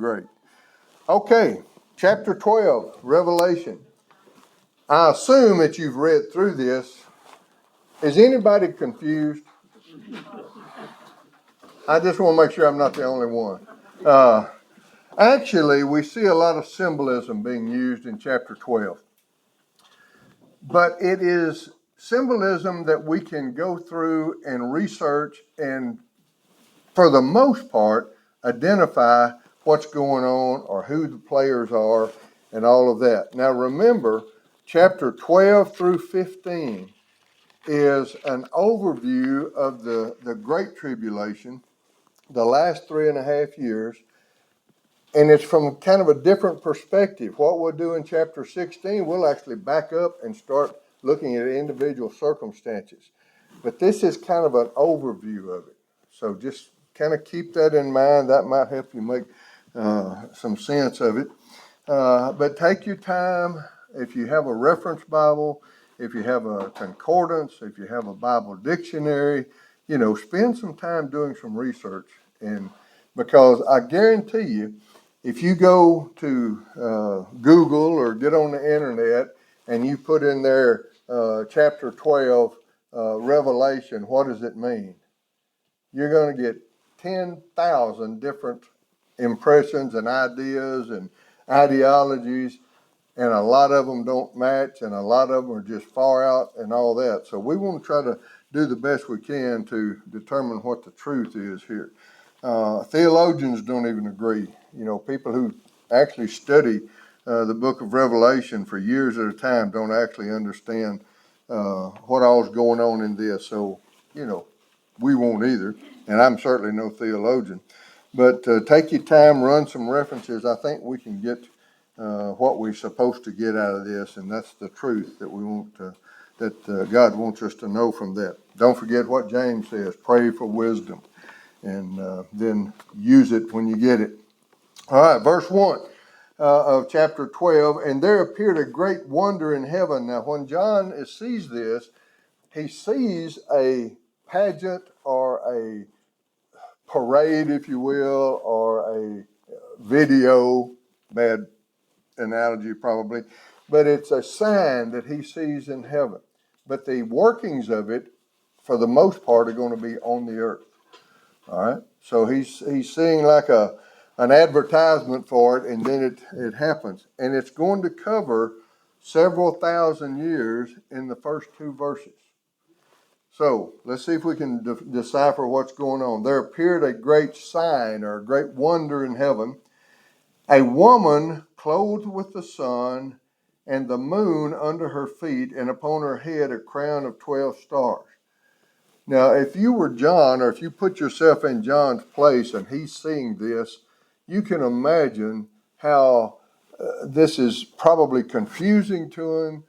great. Okay, chapter 12, Revelation. I assume that you've read through this. Is anybody confused? I just want to make sure I'm not the only one. Actually, we see a lot of symbolism being used in chapter 12. But it is symbolism that we can go through and research and, for the most part, identify what's going on or who the players are and all of that. Now remember, chapter 12 through 15 is an overview of the Great Tribulation, the last 3.5 years, and it's from kind of a different perspective. What we'll do in chapter 16, we'll actually back up and start looking at individual circumstances. But this is kind of an overview of it. So just kind of keep that in mind. That might help you make some sense of it. But take your time. If you have a reference Bible, if you have a concordance, if you have a Bible dictionary, spend some time doing some research. And because I guarantee you, if you go to Google or get on the internet and you put in there chapter 12 Revelation, what does it mean? You're going to get 10,000 different impressions and ideas and ideologies, and a lot of them don't match, and a lot of them are just far out and all that. So we want to try to do the best we can to determine what the truth is here. Theologians don't even agree. People who actually study the book of Revelation for years at a time don't actually understand what all's going on in this. So, we won't either, and I'm certainly no theologian. But take your time, run some references. I think we can get what we're supposed to get out of this, and that's the truth that we want that God wants us to know from that. Don't forget what James says, pray for wisdom, and then use it when you get it. All right, verse 1 of chapter 12, and there appeared a great wonder in heaven. Now, when John sees this, he sees a pageant or a parade, if you will, or a video, bad analogy probably, but it's a sign that he sees in heaven. But the workings of it, for the most part, are going to be on the earth. All right, so he's seeing like an advertisement for it, and then it happens, and it's going to cover several thousand years in the first two verses. So let's see if we can decipher what's going on. There appeared a great sign or a great wonder in heaven, a woman clothed with the sun and the moon under her feet, and upon her head a crown of 12 stars. Now, if you were John, or if you put yourself in John's place and he's seeing this, you can imagine how this is probably confusing to him.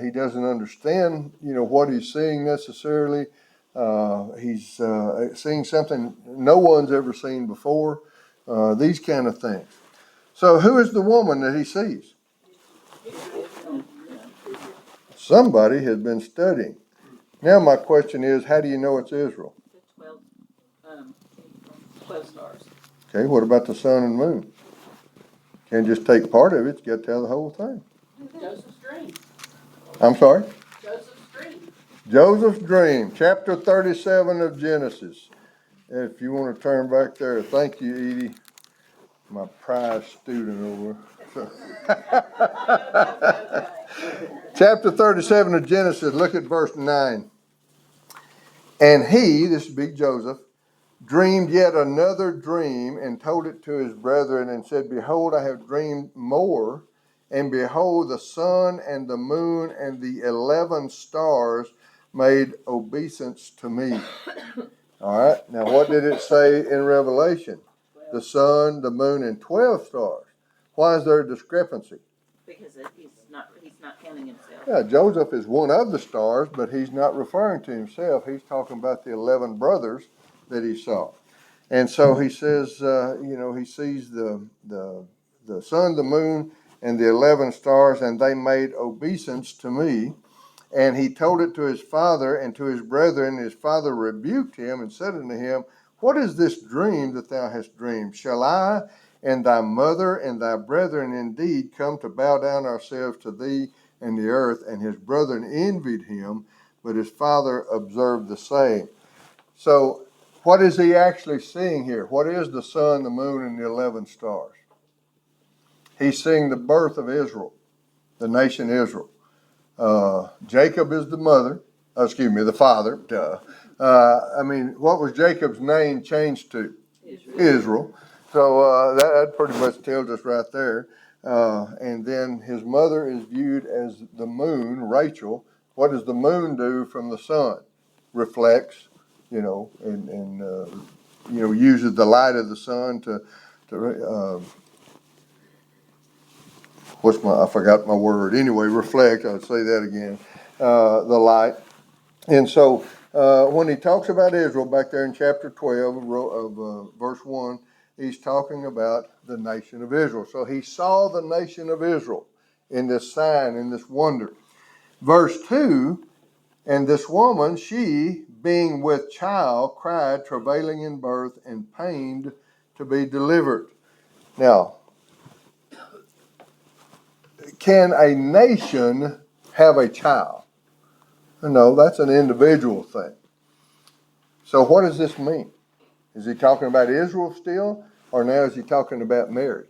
He doesn't understand, what he's seeing necessarily. He's seeing something no one's ever seen before. These kind of things. So, who is the woman that he sees? Somebody has been studying. Now my question is, how do you know it's Israel? 12 stars. Okay, what about the sun and moon? Can't just take part of it, you got to tell the whole thing. Joseph's dream. I'm sorry? Joseph's dream. Joseph's dream, chapter 37 of Genesis. If you want to turn back there, thank you, Edie, my prize student over. Chapter 37 of Genesis, look at verse 9. And he, this would be Joseph, dreamed yet another dream and told it to his brethren and said, behold, I have dreamed more, and behold, the sun and the moon and the 11 stars made obeisance to me. All right, now what did it say in Revelation? The sun, the moon, and 12 stars. Why is there a discrepancy? Because he's not counting himself. Yeah, Joseph is one of the stars, but he's not referring to himself. He's talking about the 11 brothers that he saw. And so he says, he sees the sun, the moon, and the 11 stars, and they made obeisance to me. And he told it to his father and to his brethren. His father rebuked him and said unto him, what is this dream that thou hast dreamed? Shall I and thy mother and thy brethren indeed come to bow down ourselves to thee and the earth. And his brethren envied him, but his father observed the same. So what is he actually seeing here? What is the sun, the moon, and the 11 stars? He's seeing the birth of Israel, the nation Israel. Jacob is the father. Duh. What was Jacob's name changed to? Israel. So that pretty much tells us right there. And then his mother is viewed as the moon, Rachel. What does the moon do from the sun? Reflects, and uses the light of the sun to I forgot my word. Anyway, reflect. I'll say that again. The light. And so when he talks about Israel back there in chapter 12 of verse 1, he's talking about the nation of Israel. So he saw the nation of Israel in this sign, in this wonder. Verse 2, and this woman, she, being with child, cried, travailing in birth, and pained to be delivered. Now, can a nation have a child? No, that's an individual thing. So what does this mean? Is he talking about Israel still, or now is he talking about Mary?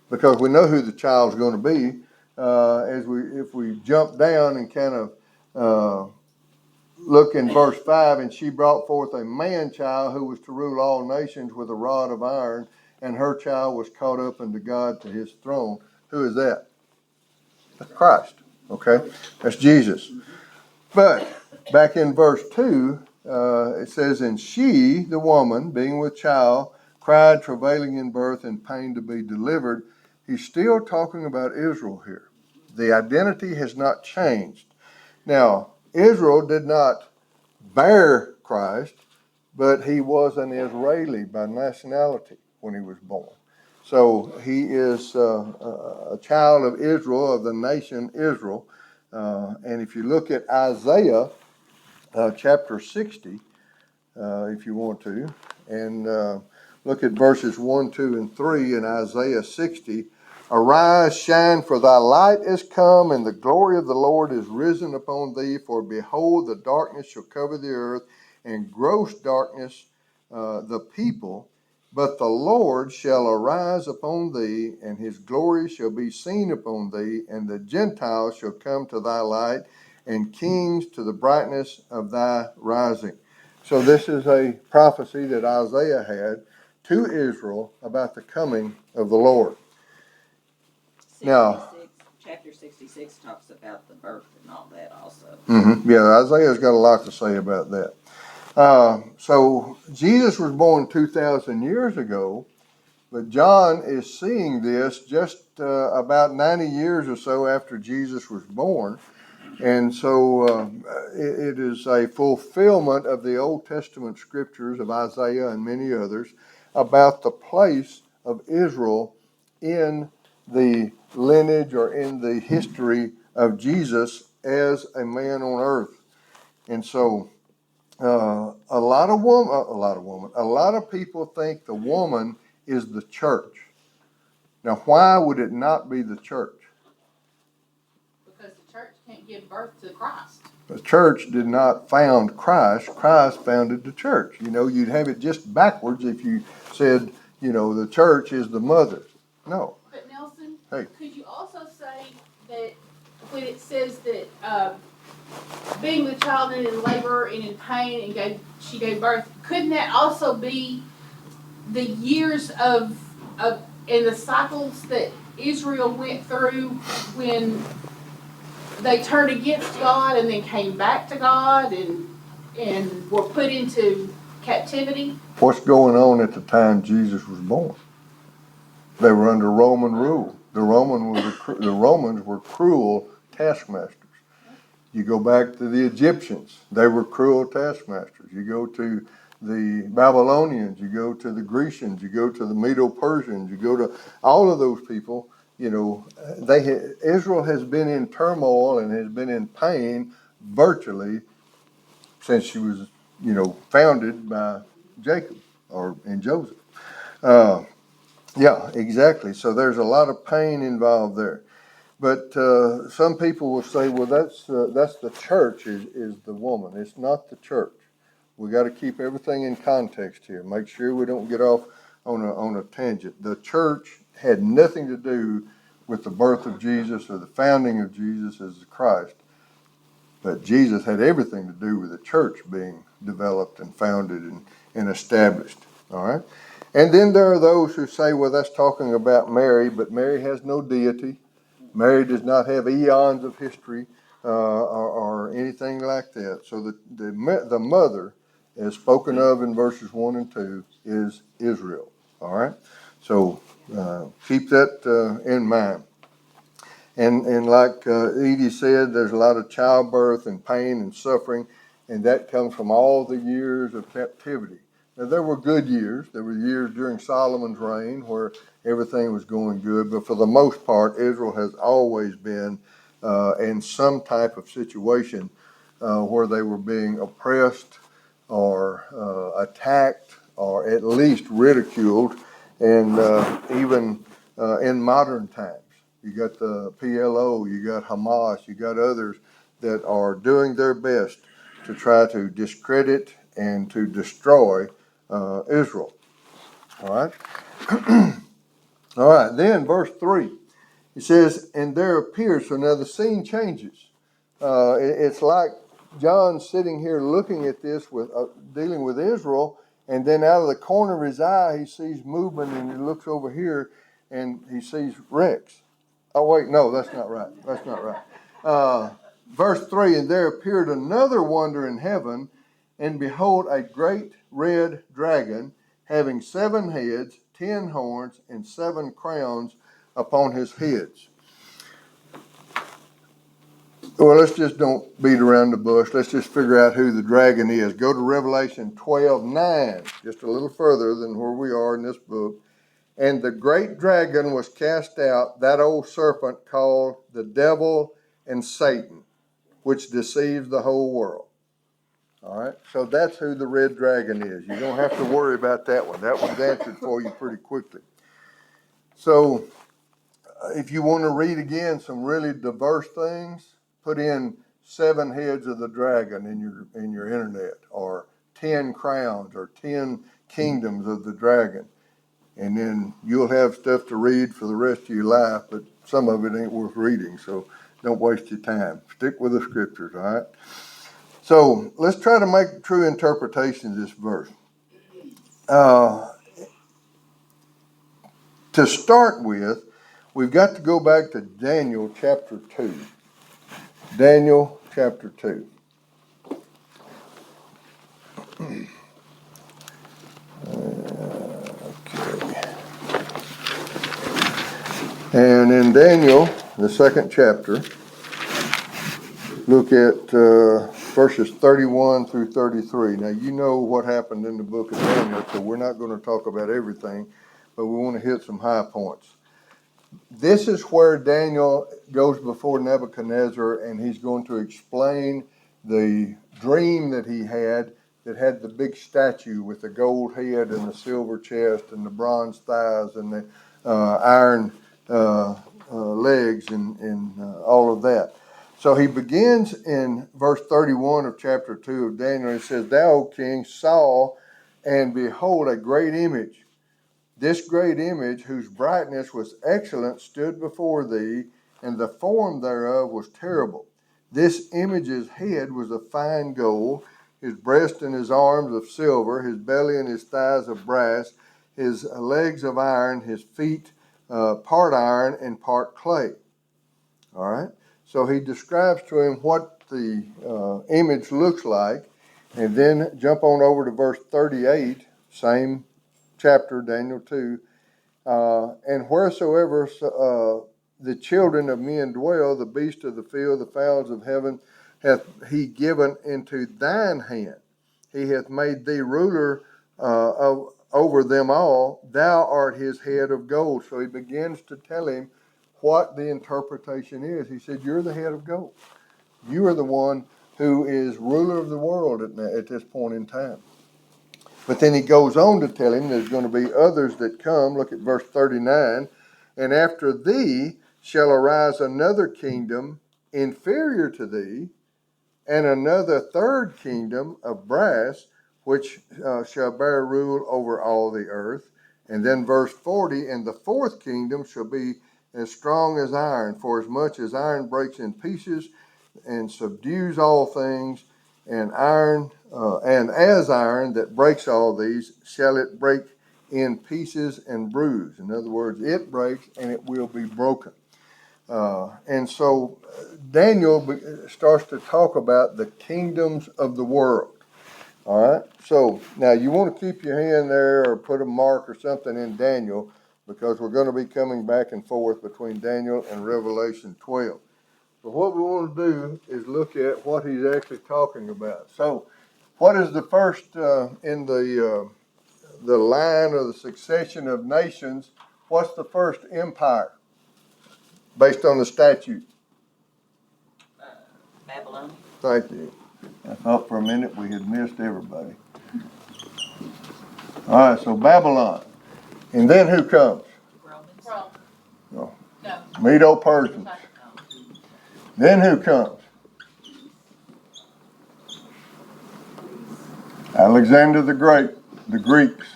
Because we know who the child's going to be. If we jump down and kind of look in verse 5, and she brought forth a man-child who was to rule all nations with a rod of iron, and her child was caught up unto God to his throne. Who is that? That's Christ. Okay? That's Jesus. But back in verse 2, it says, and she, the woman, being with child, cried, travailing in birth, and pain to be delivered. He's still talking about Israel here. The identity has not changed. Now, Israel did not bear Christ, but he was an Israeli by nationality when he was born. So he is a child of Israel, of the nation Israel. And if you look at Isaiah chapter 60, if you want to, and look at verses 1, 2, and 3 in Isaiah 60, arise, shine, for thy light is come, and the glory of the Lord is risen upon thee. For behold, the darkness shall cover the earth, and gross darkness the people. But the Lord shall arise upon thee, and his glory shall be seen upon thee, and the Gentiles shall come to thy light, and kings to the brightness of thy rising. So this is a prophecy that Isaiah had to Israel about the coming of the Lord. Now, chapter 66 talks about the birth and all that also. Yeah, Isaiah's got a lot to say about that. So Jesus was born 2,000 years ago, but John is seeing this just about 90 years or so after Jesus was born. And so it is a fulfillment of the Old Testament scriptures of Isaiah and many others about the place of Israel in the lineage or in the history of Jesus as a man on earth. And so a lot of people think the woman is the church. Now, why would it not be the church? Because the church can't give birth to Christ. The church did not found Christ. Christ founded the church. You'd have it just backwards if you said, the church is the mother. No. But Nelson, Hey. Could you also say that when it says that being the child and in labor and in pain and she gave birth, couldn't that also be the years of and the cycles that Israel went through when they turned against God and then came back to God and were put into captivity? What's going on at the time Jesus was born? They were under Roman rule. The Romans were cruel taskmasters. You go back to the Egyptians, they were cruel taskmasters. You go to the Babylonians, you go to the Grecians, you go to the Medo-Persians, you go to all of those people. Israel has been in turmoil and has been in pain virtually since she was, founded by Jacob and Joseph. Yeah, exactly. So there's a lot of pain involved there. But some people will say, well, that's the church is the woman. It's not the church. We got to keep everything in context here. Make sure we don't get off on a tangent. The church had nothing to do with the birth of Jesus or the founding of Jesus as the Christ. But Jesus had everything to do with the church being developed and founded and established. All right? And then there are those who say, well, that's talking about Mary, but Mary has no deity. Mary does not have eons of history or anything like that. So the mother, as spoken of in verses 1 and 2, is Israel. All right? So keep that in mind. And like Edie said, there's a lot of childbirth and pain and suffering, and that comes from all the years of captivity. Now, there were good years. There were years during Solomon's reign where everything was going good, but for the most part, Israel has always been in some type of situation where they were being oppressed or attacked or at least ridiculed, and even in modern times. You got the PLO, you got Hamas, you got others that are doing their best to try to discredit and to destroy Israel. All right. All right. Then verse 3, it says, and there appears, so now the scene changes. It's like John sitting here looking at this with dealing with Israel, and then out of the corner of his eye, he sees movement, and he looks over here, and he sees Rex. Oh, wait, no, that's not right. That's not right. Verse 3, and there appeared another wonder in heaven, and behold, a great red dragon, having 7 heads, 10 horns, and 7 crowns upon his heads. Well, let's just don't beat around the bush. Let's just figure out who the dragon is. Go to Revelation 12:9, just a little further than where we are in this book. And the great dragon was cast out, that old serpent called the devil and Satan, which deceives the whole world. All right, so that's who the red dragon is. You don't have to worry about that one. That one's answered for you pretty quickly. So if you want to read again some really diverse things, put in 7 heads of the dragon in your internet, or 10 crowns, or 10 kingdoms of the dragon. And then you'll have stuff to read for the rest of your life, but some of it ain't worth reading, so don't waste your time. Stick with the scriptures, all right? So let's try to make a true interpretation of this verse. To start with, we've got to go back to Daniel chapter 2. Daniel chapter 2. And in Daniel, the 2nd chapter, look at verses 31 through 33. Now, you know what happened in the book of Daniel, so we're not going to talk about everything, but we want to hit some high points. This is where Daniel goes before Nebuchadnezzar, and he's going to explain the dream that he had that had the big statue with the gold head and the silver chest and the bronze thighs and the iron legs and all of that. So he begins in verse 31 of chapter 2 of Daniel. It says, Thou, O king, saw, and behold, a great image. This great image, whose brightness was excellent, stood before thee, and the form thereof was terrible. This image's head was of fine gold, his breast and his arms of silver, his belly and his thighs of brass, his legs of iron, his feet part iron and part clay. All right? So he describes to him what the image looks like, and then jump on over to verse 38, same chapter, Daniel 2, and wheresoever the children of men dwell, the beasts of the field, the fowls of heaven, hath he given into thine hand. He hath made thee ruler over them all. Thou art his head of gold. So he begins to tell him what the interpretation is. He said, you're the head of gold. You are the one who is ruler of the world at this point in time. But then he goes on to tell him there's going to be others that come. Look at verse 39. And after thee shall arise another kingdom inferior to thee, and another third kingdom of brass, which shall bear rule over all the earth. And then verse 40, and the fourth kingdom shall be as strong as iron, for as much as iron breaks in pieces and subdues all things, and as iron that breaks all these, shall it break in pieces and bruise. In other words, it breaks and it will be broken. And so Daniel starts to talk about the kingdoms of the world. All right. So now you want to keep your hand there or put a mark or something in Daniel, because we're going to be coming back and forth between Daniel and Revelation 12. But what we want to do is look at what he's actually talking about. So what is the first in the line of the succession of nations? What's the first empire based on the statute? Babylon. Thank you. I thought for a minute we had missed everybody. All right, so Babylon. And then who comes? Romans. Rome. No. No. Medo-Persians. Then who comes? Alexander the Great, the Greeks.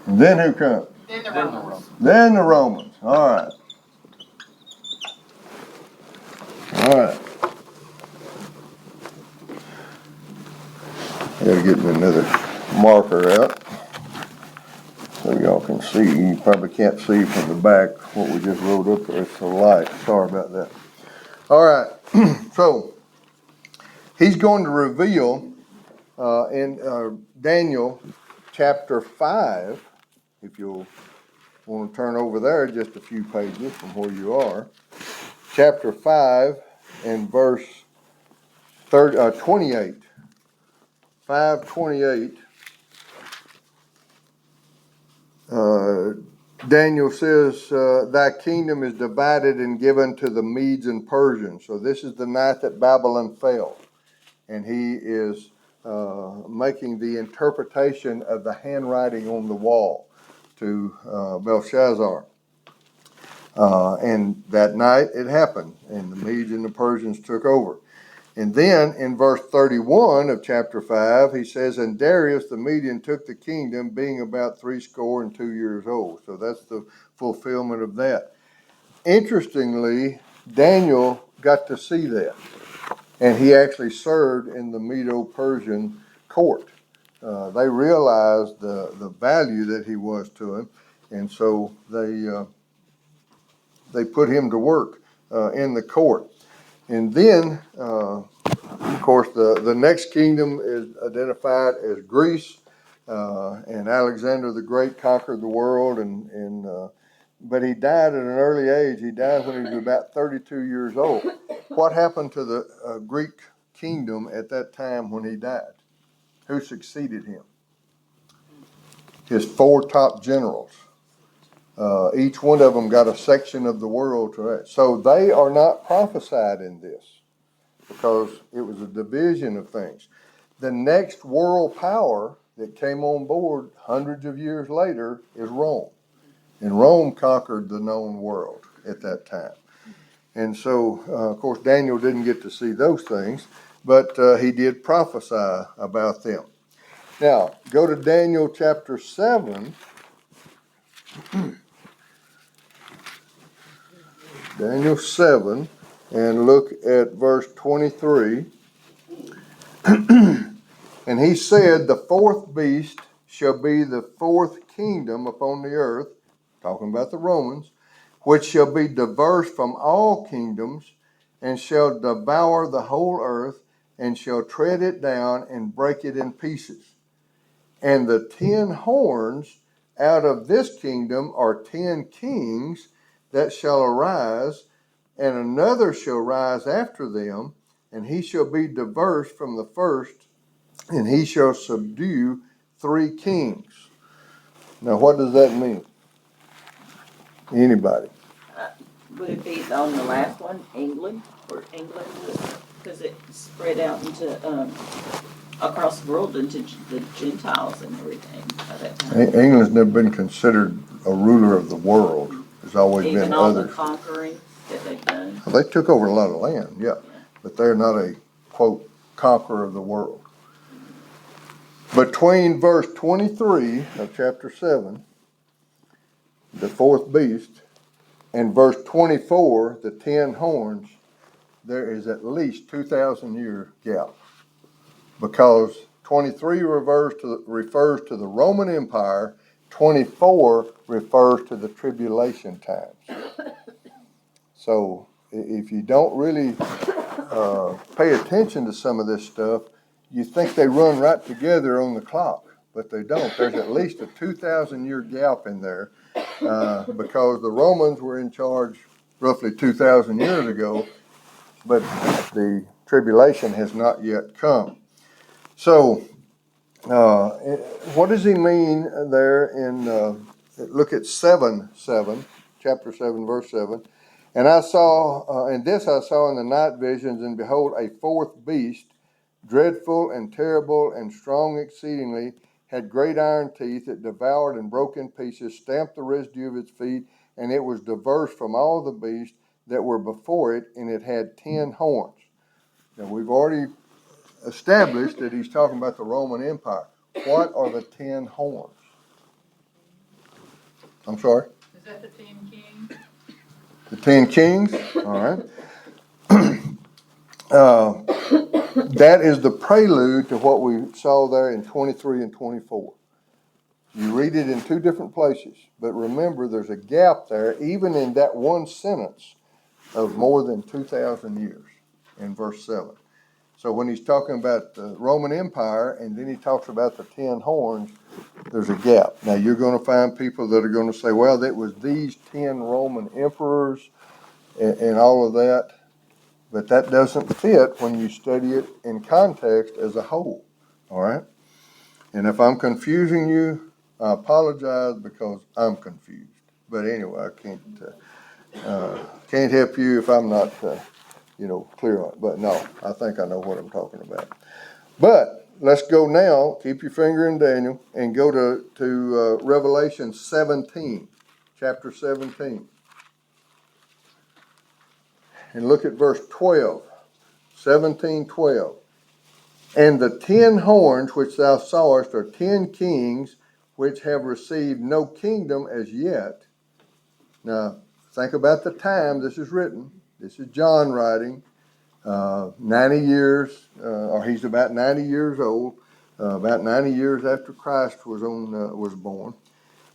And then who comes? Then the Romans. Then the Romans. All right. All right. I gotta get me another marker out so y'all can see. You probably can't see from the back what we just wrote up there. It's so light. Sorry about that. All right. So he's going to reveal in Daniel chapter 5, if you'll want to turn over there just a few pages from where you are. Chapter 5 and verse 28. 5:28. Daniel says, thy kingdom is divided and given to the Medes and Persians. So this is the night that Babylon fell. And he is making the interpretation of the handwriting on the wall to Belshazzar. And that night it happened, and the Medes and the Persians took over. And then in verse 31 of chapter 5, he says, and Darius the Median took the kingdom, being about 62 years old. So that's the fulfillment of that. Interestingly, Daniel got to see that. And he actually served in the Medo-Persian court. They realized the value that he was to him. And so they put him to work in the court. And then, of course, the next kingdom is identified as Greece, and Alexander the Great conquered the world, but he died at an early age. He died when he was about 32 years old. What happened to the Greek kingdom at that time when he died? Who succeeded him? His 4 top generals. Each one of them got a section of the world to that. So they are not prophesied in this because it was a division of things. The next world power that came on board hundreds of years later is Rome. And Rome conquered the known world at that time. And so, of course, Daniel didn't get to see those things, but he did prophesy about them. Now, go to Daniel chapter 7. Daniel 7, and look at verse 23. And he said, the fourth beast shall be the fourth kingdom upon the earth, talking about the Romans, which shall be diverse from all kingdoms, and shall devour the whole earth, and shall tread it down and break it in pieces. And the 10 horns out of this kingdom are 10 kings that shall arise, and another shall rise after them, and he shall be diverse from the first, and he shall subdue 3 kings. Now, what does that mean? Anybody? Would it be on the last one, England, or England, because it spread out into across the world into the Gentiles and everything by that time. England's never been considered a ruler of the world. There's always been Even all the others. conquering that they've done. Well, they took over a lot of land, yeah, Yeah. but they're not a, quote, conqueror of the world. Between verse 23 of chapter 7, the fourth beast, and verse 24, the 10 horns, there is at least 2,000 year gap. Because 23 refers to the Roman Empire, 24 refers to the tribulation times. So if you don't really pay attention to some of this stuff, you think they run right together on the clock, but they don't. There's at least a 2,000 year gap in there because the Romans were in charge roughly 2,000 years ago, but the tribulation has not yet come. So what does he mean there in, look at 7:7, chapter 7, verse 7. And I saw, and this I saw in the night visions, and behold, a fourth beast, dreadful and terrible and strong exceedingly, had great iron teeth. It devoured and broke in pieces, stamped the residue of its feet, and it was diverse from all the beasts that were before it, and it had 10 horns. Now we've already established that he's talking about the Roman Empire. What are the 10 horns? I'm sorry? Is that the 10 kings? The 10 kings? All right. That is the prelude to what we saw there in 23 and 24. You read it in two different places, but remember there's a gap there, even in that one sentence, of more than 2,000 years in verse 7. So when he's talking about the Roman Empire and then he talks about the 10 horns, there's a gap. Now you're going to find people that are going to say, well, that was these 10 Roman emperors and all of that. But that doesn't fit when you study it in context as a whole. All right? And if I'm confusing you, I apologize because I'm confused. But anyway, I can't help you if I'm not clear on it. But no, I think I know what I'm talking about. But let's go now, keep your finger in Daniel, and go to Revelation 17, chapter 17. And look at verse 12, 17:12. And the 10 horns which thou sawest are 10 kings which have received no kingdom as yet. Now, think about the time this is written. This is John writing, 90 years, or he's about 90 years old, about 90 years after Christ was born.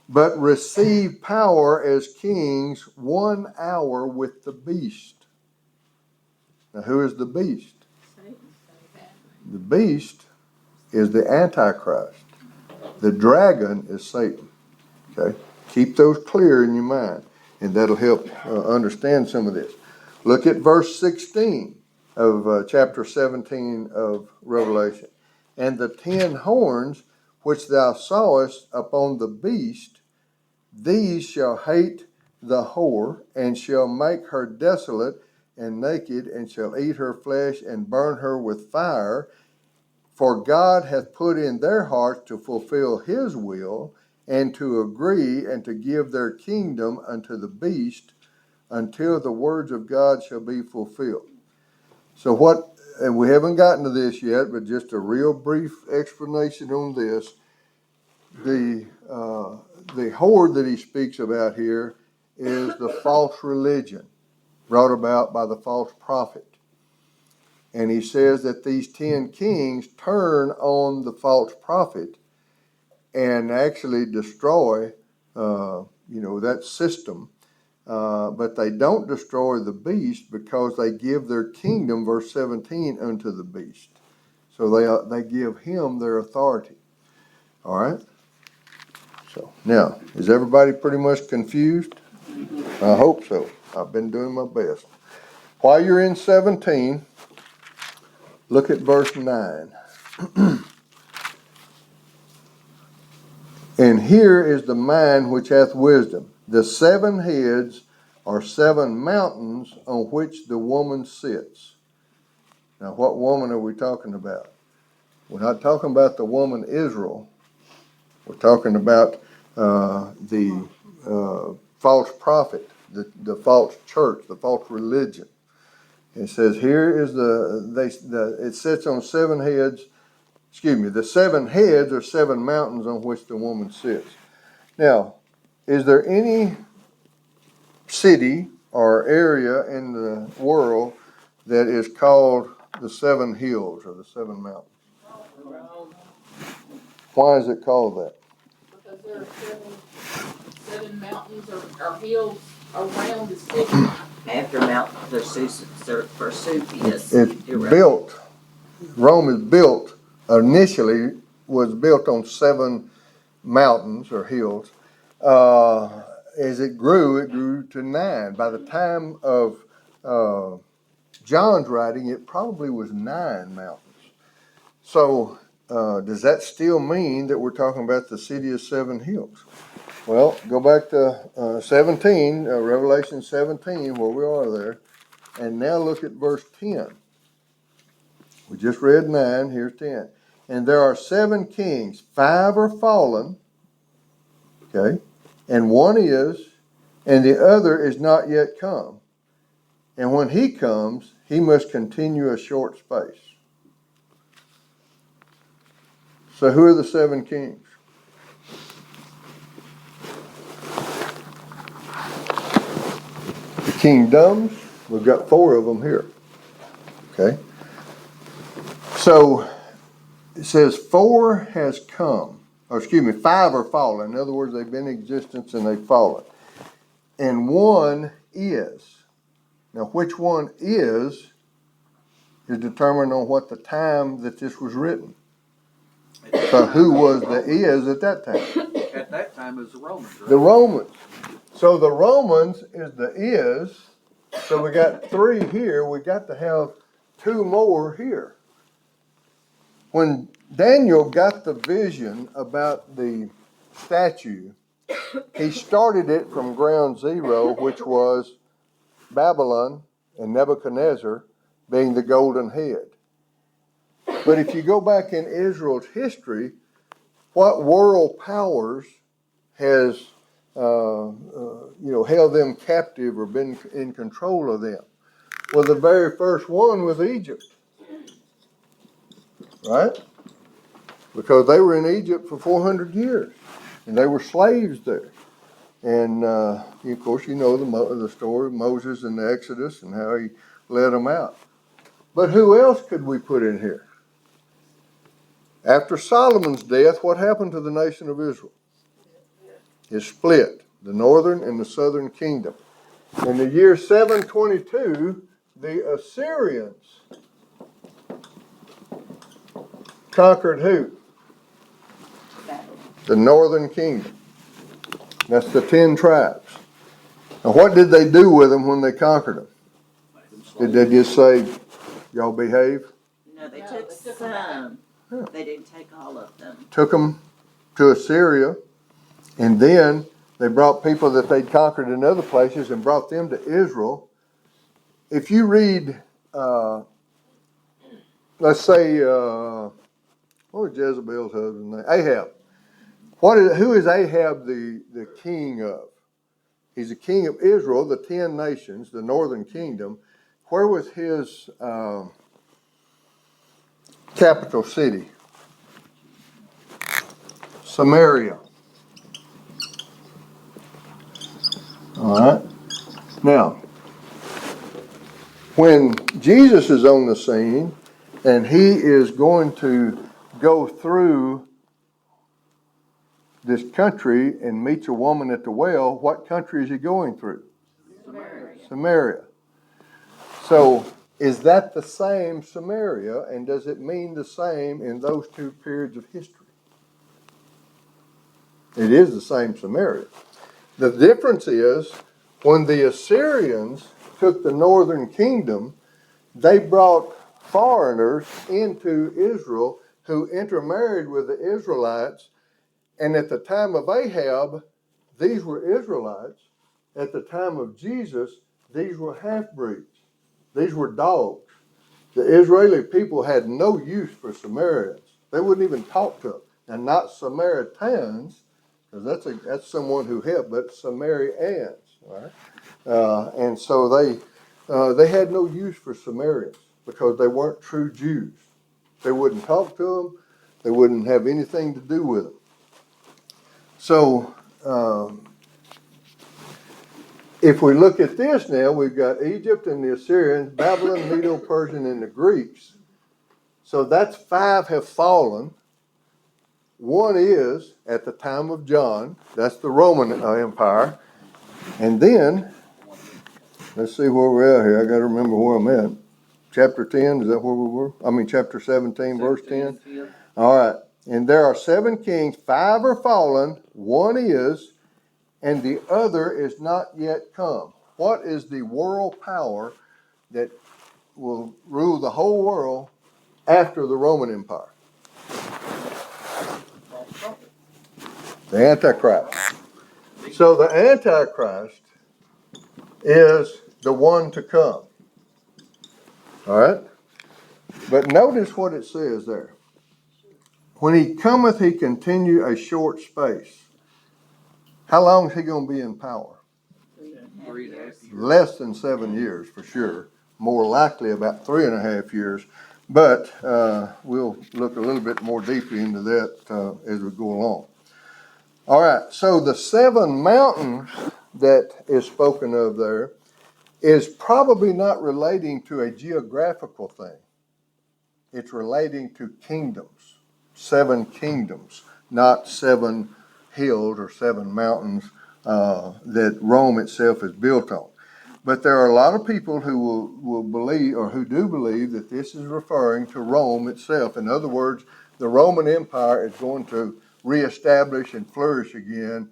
But receive power as kings 1 hour with the beast. Now, who is the beast? The beast is the Antichrist. The dragon is Satan. Okay? Keep those clear in your mind, and that'll help understand some of this. Look at verse 16 of chapter 17 of Revelation. And the 10 horns which thou sawest upon the beast, these shall hate the whore, and shall make her desolate and naked, and shall eat her flesh and burn her with fire. For God hath put in their hearts to fulfill his will, and to agree, and to give their kingdom unto the beast, until the words of God shall be fulfilled. So what, and we haven't gotten to this yet, but just a real brief explanation on this. The whore that he speaks about here is the false religion brought about by the false prophet. And he says that these 10 kings turn on the false prophet and actually destroy, that system. But they don't destroy the beast because they give their kingdom, verse 17, unto the beast. So they give him their authority. All right? So now, is everybody pretty much confused? I hope so. I've been doing my best. While you're in 17, look at verse 9. And here is the mind which hath wisdom. The 7 heads are 7 mountains on which the woman sits. Now, what woman are we talking about? We're not talking about the woman Israel. We're talking about the false prophet, the false church, the false religion. It says here is it sits on 7 heads. Excuse me, the 7 heads are 7 mountains on which the woman sits. Now, is there any city or area in the world that is called the 7 hills or the 7 mountains? Why is it called that? Because there are seven mountains or hills around the city. After Mount Vesuvius. It's built, Rome is built, initially was built on 7 mountains or hills. As it grew to 9. By the time of John's writing, it probably was 9 mountains. So does that still mean that we're talking about the city of 7 hills? Well, go back to 17, Revelation 17, where we are there, and now look at verse 10. We just read 9, here's 10. And there are 7 kings, 5 are fallen, okay, and 1 is, and the other is not yet come. And when he comes, he must continue a short space. So who are the 7 kings? The kingdoms, we've got 4 of them here. Okay? So it says 4 has come, or excuse me, 5 are fallen. In other words, they've been in existence and they've fallen. And 1 is. Now, which one is determined on what the time that this was written. So who was the is at that time? At that time, it was the Romans, right? The Romans. So the Romans is the is. So we got 3 here. We got to have 2 more here. When Daniel got the vision about the statue, he started it from ground zero, which was Babylon and Nebuchadnezzar being the golden head. But if you go back in Israel's history, what world powers has held them captive or been in control of them? Well, the very first one was Egypt, right? Because they were in Egypt for 400 years, and they were slaves there. And of course, you know the story of Moses and the Exodus and how he led them out. But who else could we put in here? After Solomon's death, what happened to the nation of Israel? It split, the northern and the southern kingdom. In the year 722, the Assyrians conquered who? The northern kingdom. That's the 10 tribes. Now, what did they do with them when they conquered them? Did they just say, y'all behave? No, they took some. They didn't take all of them. Took them to Assyria, and then they brought people that they'd conquered in other places and brought them to Israel. If you read, let's say, what was Jezebel's husband's name? Ahab. Who is Ahab the king of? He's the king of Israel, the 10 nations, the northern kingdom. Where was his capital city? Samaria. All right. Now, when Jesus is on the scene and he is going to go through this country and meets a woman at the well, what country is he going through? Samaria. So, is that the same Samaria, and does it mean the same in those 2 periods of history? It is the same Samaria. The difference is, when the Assyrians took the northern kingdom, they brought foreigners into Israel who intermarried with the Israelites. And at the time of Ahab, these were Israelites. At the time of Jesus, these were half-breeds. These were dogs. The Israeli people had no use for Samaritans. They wouldn't even talk to them. And not Samaritans, because that's someone who helped, but Samaritans, right? And so they had no use for Samaritans because they weren't true Jews. They wouldn't talk to them. They wouldn't have anything to do with them. So, if we look at this now, we've got Egypt and the Assyrians, Babylon, Medo-Persian, and the Greeks. So that's 5 have fallen. One is, at the time of John, that's the Roman Empire. And then, let's see where we're at here. I got to remember where I'm at. Chapter 10, is that where we were? Chapter 17, verse 10. Yeah. All right. And there are 7 kings, 5 are fallen, one is, and the other is not yet come. What is the world power that will rule the whole world after the Roman Empire? The Antichrist. So the Antichrist is the one to come. All right? But notice what it says there. When he cometh, he continue a short space. How long is he going to be in power? 3.5 years. Less than 7 years for sure. More likely about 3.5 years. But we'll look a little bit more deeply into that as we go along. All right, so the 7 mountains that is spoken of there is probably not relating to a geographical thing. It's relating to kingdoms. 7 kingdoms, not 7 hills or 7 mountains that Rome itself is built on. But there are a lot of people who will believe, or who do believe, that this is referring to Rome itself. In other words, the Roman Empire is going to reestablish and flourish again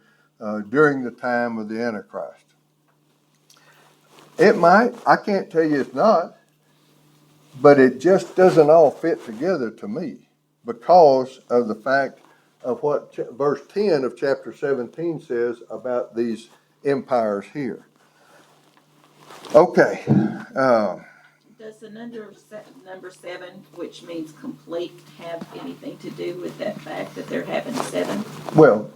during the time of the Antichrist. It might, I can't tell you it's not, but it just doesn't all fit together to me because of the fact of what verse 10 of chapter 17 says about these empires here. Okay. Does the number 7, which means complete, have anything to do with that fact that they're having 7? Well,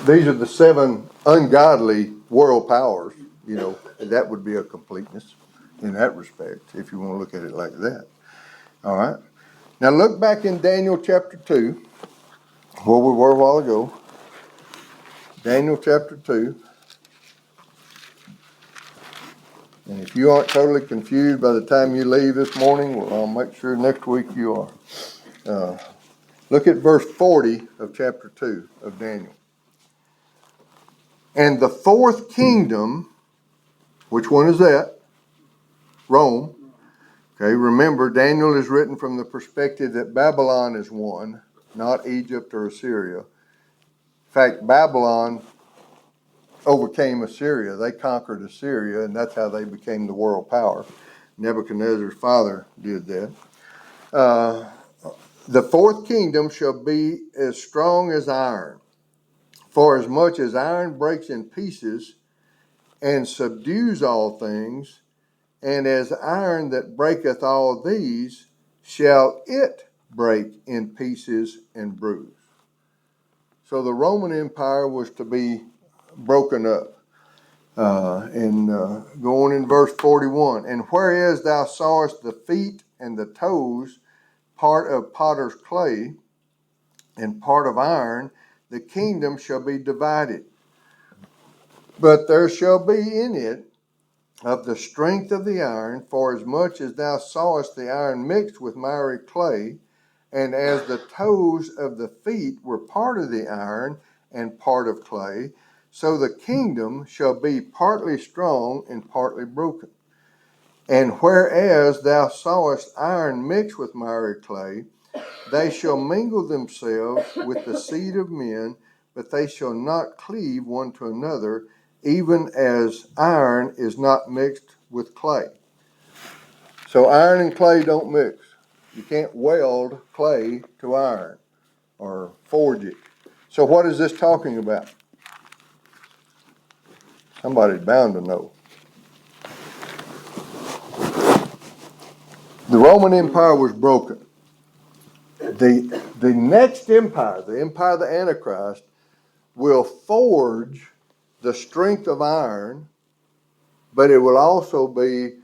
these are the 7 ungodly world powers, that would be a completeness in that respect, if you want to look at it like that. All right. Now look back in Daniel chapter 2, where we were a while ago. Daniel chapter 2. And if you aren't totally confused by the time you leave this morning, well, I'll make sure next week you are. Look at verse 40 of chapter 2 of Daniel. And the 4th kingdom, which one is that? Rome. Okay, remember, Daniel is written from the perspective that Babylon is one, not Egypt or Assyria. In fact, Babylon overcame Assyria. They conquered Assyria, and that's how they became the world power. Nebuchadnezzar's father did that. The 4th kingdom shall be as strong as iron, for as much as iron breaks in pieces and subdues all things, and as iron that breaketh all these, shall it break in pieces and bruise. So the Roman Empire was to be broken up. Going in verse 41, and whereas thou sawest the feet and the toes, part of potter's clay and part of iron, the kingdom shall be divided. But there shall be in it of the strength of the iron, for as much as thou sawest the iron mixed with miry clay, and as the toes of the feet were part of the iron and part of clay, so the kingdom shall be partly strong and partly broken. And whereas thou sawest iron mixed with miry clay, they shall mingle themselves with the seed of men, but they shall not cleave one to another, even as iron is not mixed with clay. So iron and clay don't mix. You can't weld clay to iron or forge it. So what is this talking about? Somebody's bound to know. The Roman Empire was broken. The The next empire, the empire of the Antichrist, will forge the strength of iron, but it will also be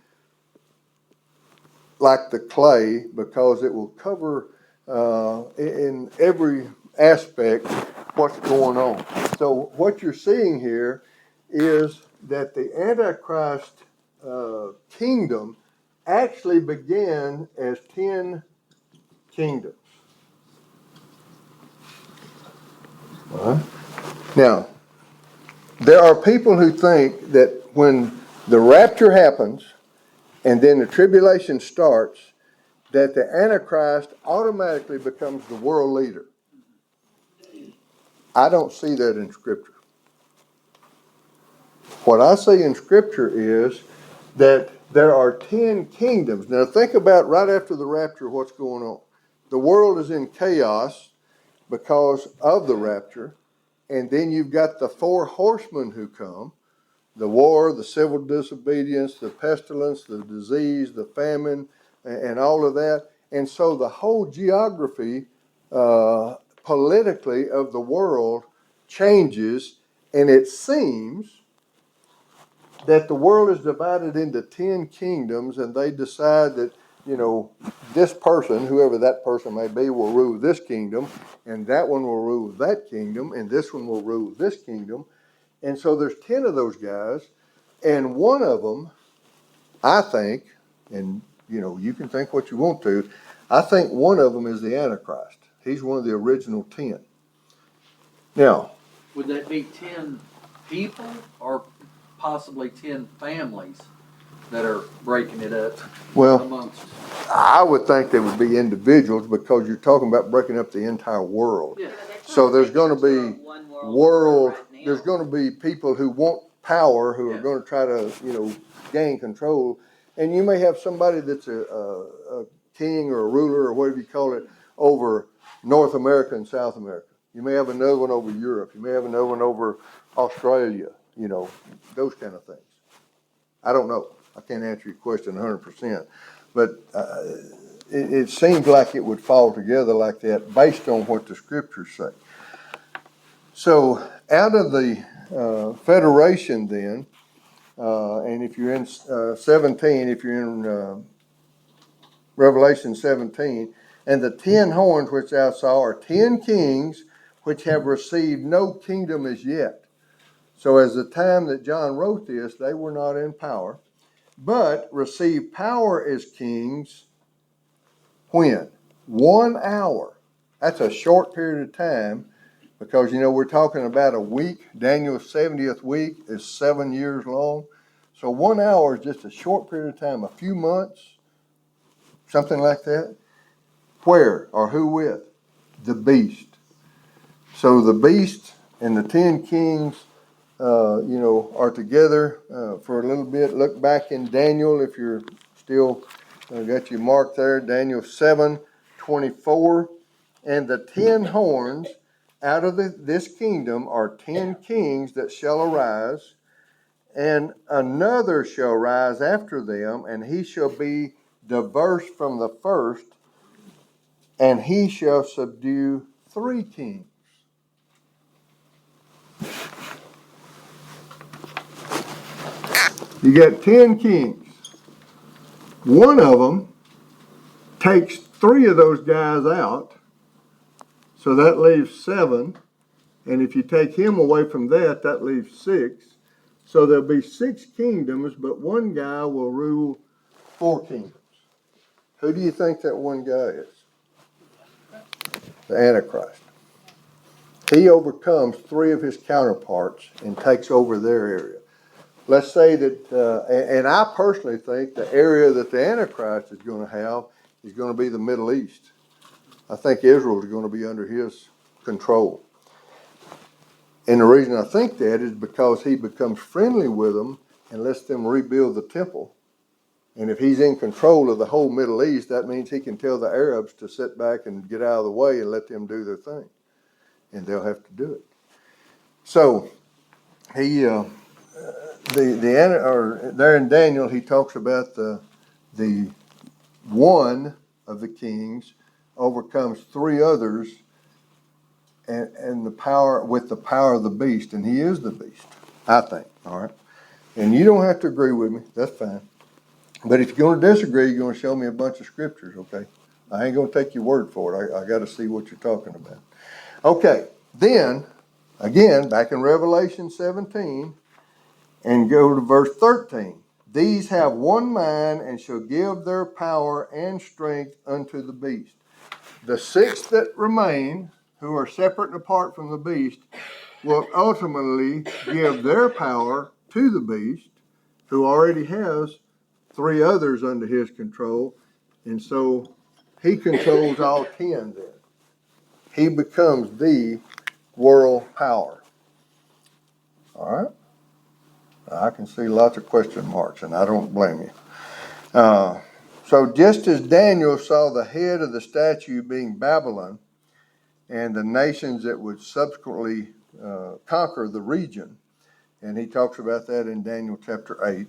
like the clay because it will cover in every aspect what's going on. So what you're seeing here is that the Antichrist kingdom actually began as 10 kingdoms. All right. Now, there are people who think that when the rapture happens and then the tribulation starts, that the Antichrist automatically becomes the world leader. I don't see that in Scripture. What I see in Scripture is that there are 10 kingdoms. Now think about right after the rapture what's going on. The world is in chaos because of the rapture, and then you've got the 4 horsemen who come. The war, the civil disobedience, the pestilence, the disease, the famine, and all of that. And so the whole geography politically of the world changes, and it seems that the world is divided into 10 kingdoms, and they decide that, this person, whoever that person may be, will rule this kingdom, and that one will rule that kingdom, and this one will rule this kingdom. And so there's 10 of those guys, and one of them, I think, and you can think what you want to, I think one of them is the Antichrist. He's one of the original 10. Now, Would that be 10 people or possibly 10 families that are breaking it up well, amongst? I would think they would be individuals because you're talking about breaking up the entire world. Yeah. So there's going to be there's going to be people who want power who are Yeah. going to try to, gain control. And you may have somebody that's a king or a ruler or whatever you call it over North America and South America. You may have another one over Europe. You may have another one over Australia, those kind of things. I don't know. I can't answer your question 100%. But it seems like it would fall together like that based on what the scriptures say. So out of the federation then, and if you're in 17, if you're in Revelation 17, and the 10 horns which thou saw are 10 kings which have received no kingdom as yet. So as the time that John wrote this, they were not in power, but received power as kings when? 1 hour. That's a short period of time because, we're talking about a week. Daniel's 70th week is 7 years long. So 1 hour is just a short period of time, a few months, something like that. Where or who with? The beast. So the beast and the 10 kings, are together for a little bit. Look back in Daniel if you're still got your mark there. Daniel 7:24, and the 10 horns out of this kingdom are 10 kings that shall arise, and another shall rise after them, and he shall be diverse from the first, and he shall subdue 3 kings. You got 10 kings. One of them takes 3 of those guys out, so that leaves 7. And if you take him away from that, that leaves 6. So there'll be 6 kingdoms, but one guy will rule 4 kingdoms. Who do you think that one guy is? The Antichrist. He overcomes 3 of his counterparts and takes over their area. Let's say that, and I personally think the area that the Antichrist is going to have is going to be the Middle East. I think Israel is going to be under his control. And the reason I think that is because he becomes friendly with them and lets them rebuild the temple. And if he's in control of the whole Middle East, that means he can tell the Arabs to sit back and get out of the way and let them do their thing. And they'll have to do it. So he, there in Daniel, he talks about the one of the kings overcomes three others and the power with the power of the beast, and he is the beast, I think. All right. And you don't have to agree with me, that's fine. But if you're gonna disagree, you're gonna show me a bunch of scriptures, okay? I ain't gonna take your word for it. I gotta see what you're talking about. Okay, then, again, back in Revelation 17, and go to verse 13. These have one mind and shall give their power and strength unto the beast. The six that remain, who are separate and apart from the beast, will ultimately give their power to the beast, who already has three others under his control. And so he controls all 10 then. He becomes the world power. All right? I can see lots of question marks, and I don't blame you. So just as Daniel saw the head of the statue being Babylon and the nations that would subsequently conquer the region, and he talks about that in Daniel chapter 8,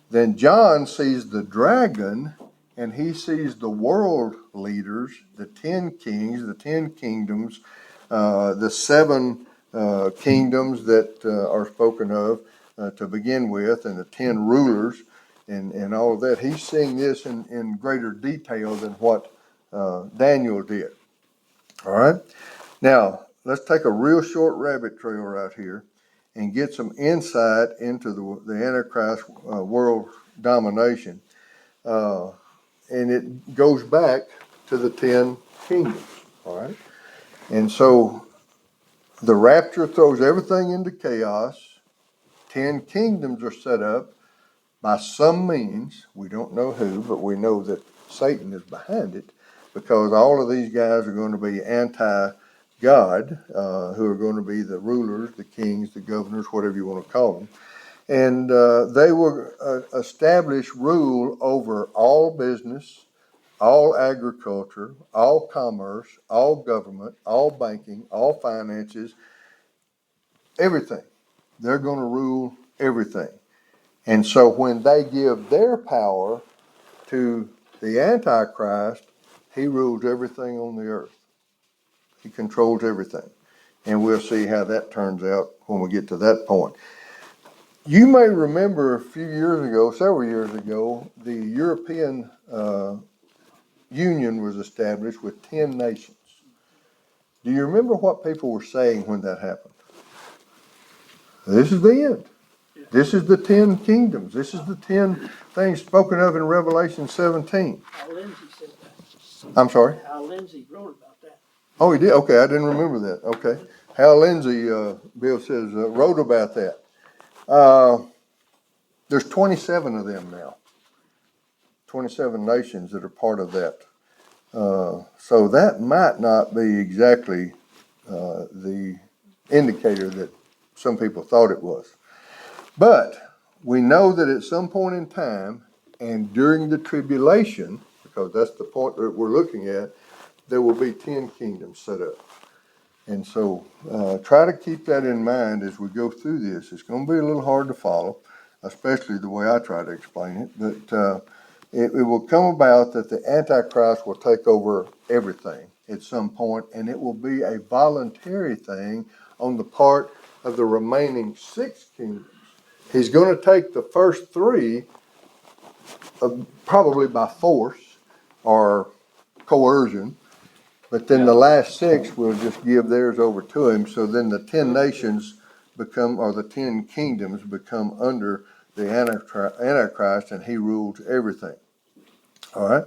then John sees the dragon, and he sees the world leaders, the 10 kings, the 10 kingdoms, the 7 kingdoms that are spoken of to begin with, and the 10 rulers, and all of that. He's seeing this in greater detail than what Daniel did. All right? Now, let's take a real short rabbit trail right here and get some insight into the Antichrist world domination. And it goes back to the 10 kingdoms. All right? And so the rapture throws everything into chaos. 10 kingdoms are set up by some means. We don't know who, but we know that Satan is behind it, because all of these guys are going to be anti-God, who are going to be the rulers, the kings, the governors, whatever you want to call them. And they will establish rule over all business, all agriculture, all commerce, all government, all banking, all finances, everything. They're going to rule everything. And so when they give their power to the Antichrist, he rules everything on the earth. He controls everything. And we'll see how that turns out when we get to that point. You may remember a few years ago, several years ago, the European Union was established with 10 nations. Do you remember what people were saying when that happened? This is the end. This is the 10 kingdoms. This is the 10 things spoken of in Revelation 17. Hal Lindsey said that. I'm sorry? Hal Lindsey wrote about that. Oh, he did? Okay, I didn't remember that. Okay. Hal Lindsey, Bill says, wrote about that. There's 27 of them now. 27 nations that are part of that. So that might not be exactly the indicator that some people thought it was. But we know that at some point in time and during the tribulation, because that's the point that we're looking at, there will be 10 kingdoms set up. And so try to keep that in mind as we go through this. It's going to be a little hard to follow, especially the way I try to explain it. But it will come about that the Antichrist will take over everything at some point, and it will be a voluntary thing on the part of the remaining 6 kingdoms. He's going to take the first 3, probably by force or coercion, but then the last 6 will just give theirs over to him. So then the 10 nations become, or the 10 kingdoms become under the Antichrist, and he rules everything. All right.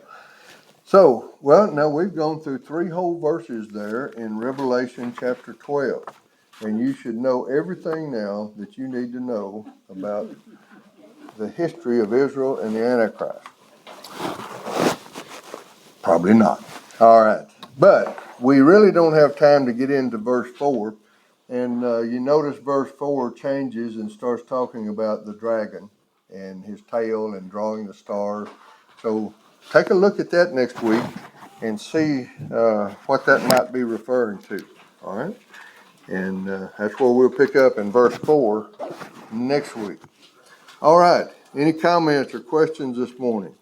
So, well, now we've gone through 3 whole verses there in Revelation chapter 12. And you should know everything now that you need to know about the history of Israel and the Antichrist. Probably not. All right. But we really don't have time to get into verse 4. And you notice verse 4 changes and starts talking about the dragon and his tail and drawing the stars. So take a look at that next week and see what that might be referring to. All right. And that's where we'll pick up in verse 4 next week. All right. Any comments or questions this morning?